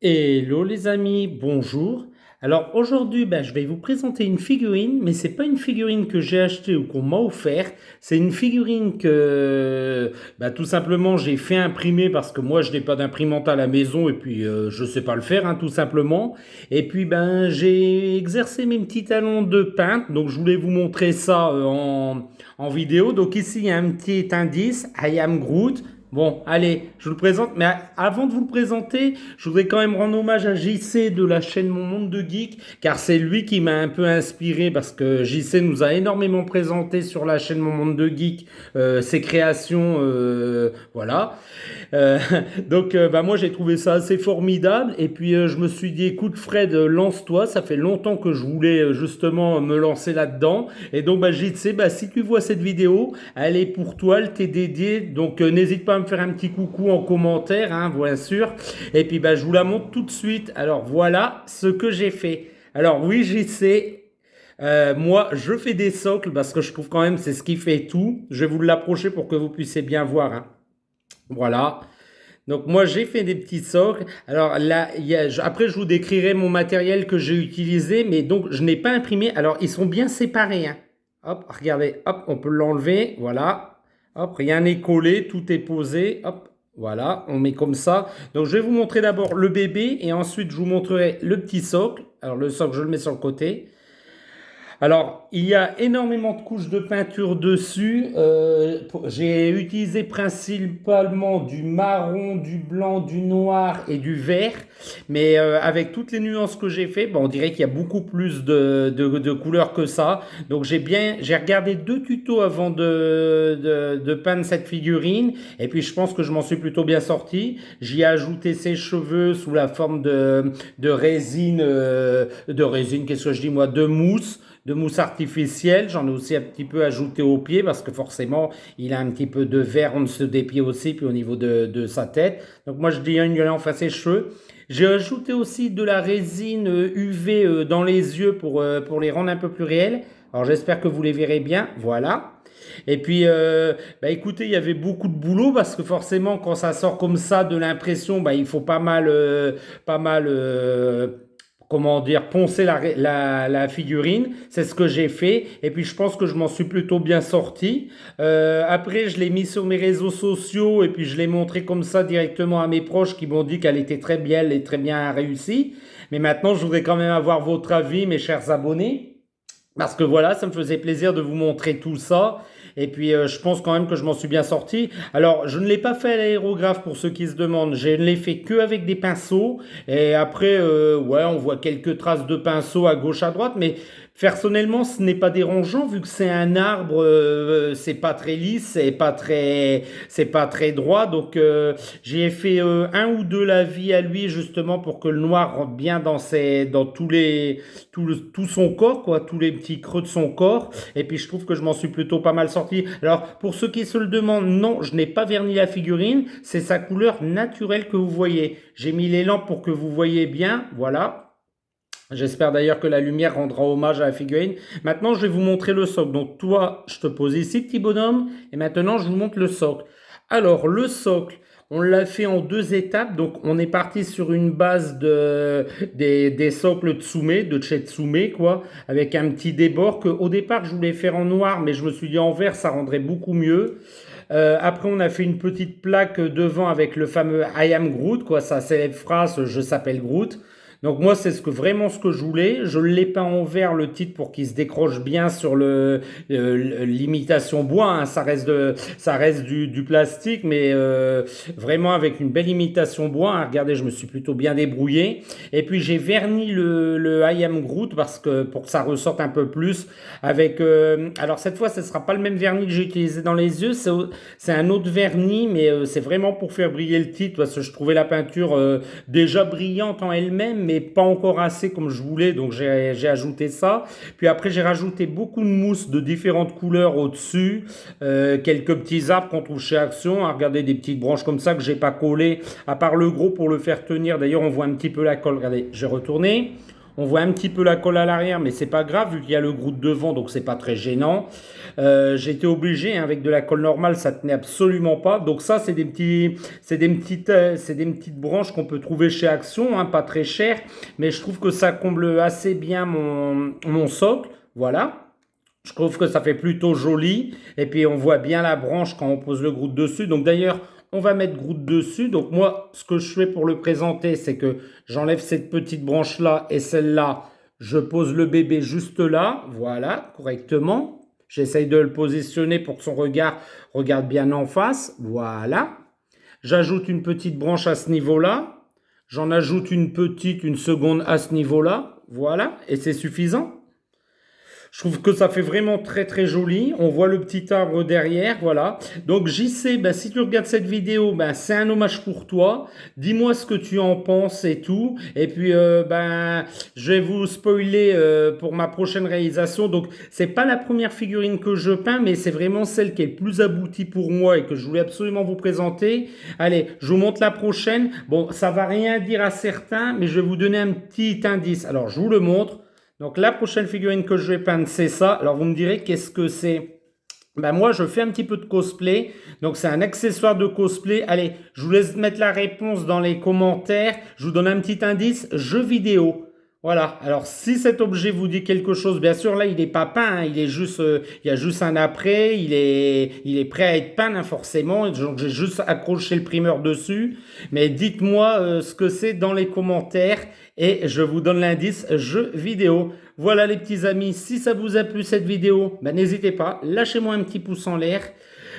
Hello les amis, bonjour. Alors aujourd'hui, je vais vous présenter une figurine, mais c'est pas une figurine que j'ai achetée ou qu'on m'a offert. C'est une figurine que tout simplement j'ai fait imprimer parce que moi je n'ai pas d'imprimante à la maison et puis je sais pas le faire tout simplement. Et puis j'ai exercé mes petits talents de peintre, donc je voulais vous montrer ça en vidéo. Donc ici il y a un petit indice, I am Groot. Bon, allez, je vous le présente. Mais avant de vous le présenter, je voudrais quand même rendre hommage à JC de la chaîne Mon Monde de Geek, car c'est lui qui m'a un peu inspiré, parce que JC nous a énormément présenté sur la chaîne Mon Monde de Geek ses créations, voilà. Euh, moi j'ai trouvé ça assez formidable, et puis je me suis dit, écoute Fred, lance-toi, ça fait longtemps que je voulais justement me lancer là-dedans, et donc JC, si tu vois cette vidéo, elle est pour toi, elle t'est dédiée, donc n'hésite pas à me faire un petit coucou en commentaire, hein, bien sûr. Et puis je vous la montre tout de suite. Alors voilà ce que j'ai fait. Alors oui, j'y sais. Moi, je fais des socles parce que je trouve quand même c'est ce qui fait tout. Je vais vous l'approcher pour que vous puissiez bien voir, hein. Voilà. Donc moi, j'ai fait des petits socles. Alors là, après, je vous décrirai mon matériel que j'ai utilisé, mais donc je n'ai pas imprimé. Alors ils sont bien séparés, hein. Hop, regardez, hop, on peut l'enlever. Voilà. Hop, rien n'est collé, tout est posé. Hop, voilà, on met comme ça. Donc je vais vous montrer d'abord le bébé et ensuite je vous montrerai le petit socle. Alors le socle, je le mets sur le côté. Alors, il y a énormément de couches de peinture dessus. J'ai utilisé principalement du marron, du blanc, du noir et du vert. Mais avec toutes les nuances que j'ai fait, on dirait qu'il y a beaucoup plus de couleurs que ça. Donc j'ai regardé deux tutos avant de peindre cette figurine. Et puis je pense que je m'en suis plutôt bien sorti. J'y ai ajouté ses cheveux sous la forme de résine, qu'est-ce que je dis moi, de mousse artificielle. J'en ai aussi un petit peu ajouté au pied parce que forcément, il a un petit peu de vert en dessous des pieds aussi, puis au niveau de sa tête. Donc moi, je dis enfin ses cheveux. J'ai ajouté aussi de la résine UV dans les yeux pour les rendre un peu plus réels. Alors j'espère que vous les verrez bien. Voilà. Et puis, écoutez, il y avait beaucoup de boulot parce que forcément, quand ça sort comme ça de l'impression, il faut pas mal, comment dire, poncer la figurine. C'est ce que j'ai fait. Et puis, je pense que je m'en suis plutôt bien sorti. Après, je l'ai mis sur mes réseaux sociaux et puis je l'ai montré comme ça directement à mes proches qui m'ont dit qu'elle était très belle et très bien réussie. Mais maintenant, je voudrais quand même avoir votre avis, mes chers abonnés. Parce que voilà, ça me faisait plaisir de vous montrer tout ça. Et puis, je pense quand même que je m'en suis bien sorti. Alors, je ne l'ai pas fait à l'aérographe pour ceux qui se demandent. Je ne l'ai fait que avec des pinceaux. Et après, ouais, on voit quelques traces de pinceaux à gauche, à droite. Mais personnellement, ce n'est pas dérangeant vu que c'est un arbre. C'est pas très lisse, c'est pas très droit. Donc, j'ai fait un ou deux lavis à lui justement pour que le noir rentre bien dans tout son corps, quoi, tous les petits creux de son corps. Et puis je trouve que je m'en suis plutôt pas mal sorti. Alors pour ceux qui se le demandent, non, je n'ai pas verni la figurine, c'est sa couleur naturelle que vous voyez. J'ai mis les lampes pour que vous voyez bien, voilà. J'espère d'ailleurs que la lumière rendra hommage à la figurine. Maintenant, je vais vous montrer le socle. Donc toi, je te pose ici, petit bonhomme, et maintenant je vous montre le socle. Alors le socle, on l'a fait en deux étapes. Donc on est parti sur une base des socles Tsume, de chez Tsume, quoi, avec un petit débord que au départ je voulais faire en noir, mais je me suis dit en vert ça rendrait beaucoup mieux. Après, on a fait une petite plaque devant avec le fameux I am Groot, quoi, sa célèbre phrase je s'appelle Groot. Donc moi, c'est vraiment ce que je voulais. Je l'ai peint en vert le titre pour qu'il se décroche bien sur l'imitation bois, hein. Ça reste du plastique, mais vraiment avec une belle imitation bois, hein. Regardez, je me suis plutôt bien débrouillé. Et puis j'ai verni le I am Groot parce que pour que ça ressorte un peu plus. Alors cette fois, ce sera pas le même vernis que j'ai utilisé dans les yeux. C'est un autre vernis, mais c'est vraiment pour faire briller le titre parce que je trouvais la peinture déjà brillante en elle-même, mais pas encore assez comme je voulais, donc j'ai ajouté ça. Puis après, j'ai rajouté beaucoup de mousse de différentes couleurs au-dessus, quelques petits arbres qu'on trouve chez Action. Regardez, des petites branches comme ça que j'ai pas collées, à part le gros pour le faire tenir. D'ailleurs, on voit un petit peu la colle. Regardez, j'ai retourné. On voit un petit peu la colle à l'arrière, mais c'est pas grave vu qu'il y a le Groot devant, donc c'est pas très gênant. J'ai été obligé, hein, avec de la colle normale, ça tenait absolument pas. Donc ça, c'est des petites branches qu'on peut trouver chez Action, hein, pas très cher, mais je trouve que ça comble assez bien mon socle. Voilà. Je trouve que ça fait plutôt joli. Et puis on voit bien la branche quand on pose le Groot dessus. Donc d'ailleurs, on va mettre Groot dessus. Donc moi, ce que je fais pour le présenter, c'est que j'enlève cette petite branche-là et celle-là. Je pose le bébé juste là. Voilà, correctement. J'essaye de le positionner pour que son regard regarde bien en face. Voilà. J'ajoute une petite branche à ce niveau-là. J'en ajoute une seconde à ce niveau-là. Voilà. Et c'est suffisant. Je trouve que ça fait vraiment très très joli. On voit le petit arbre derrière, voilà. Donc JC, ben, si tu regardes cette vidéo, ben, c'est un hommage pour toi. Dis-moi ce que tu en penses et tout. Et puis, ben, je vais vous spoiler pour ma prochaine réalisation. Donc, c'est pas la première figurine que je peins, mais c'est vraiment celle qui est le plus aboutie pour moi et que je voulais absolument vous présenter. Allez, je vous montre la prochaine. Bon, ça va rien dire à certains, mais je vais vous donner un petit indice. Alors, je vous le montre. Donc la prochaine figurine que je vais peindre, c'est ça. Alors vous me direz qu'est-ce que c'est? Ben moi, je fais un petit peu de cosplay. Donc c'est un accessoire de cosplay. Allez, je vous laisse mettre la réponse dans les commentaires. Je vous donne un petit indice, jeu vidéo. Voilà. Alors si cet objet vous dit quelque chose, bien sûr là il n'est pas peint, hein, il est juste, il y a juste un après, il est prêt à être peint, hein, forcément. Donc j'ai juste accroché le primeur dessus. Mais dites-moi ce que c'est dans les commentaires et je vous donne l'indice jeu vidéo. Voilà les petits amis, si ça vous a plu cette vidéo, ben, n'hésitez pas, lâchez-moi un petit pouce en l'air.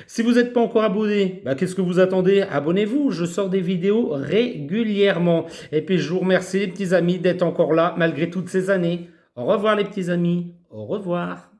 Si vous n'êtes pas encore abonné, bah, qu'est-ce que vous attendez? Abonnez-vous, je sors des vidéos régulièrement. Et puis je vous remercie les petits amis d'être encore là malgré toutes ces années. Au revoir les petits amis, au revoir.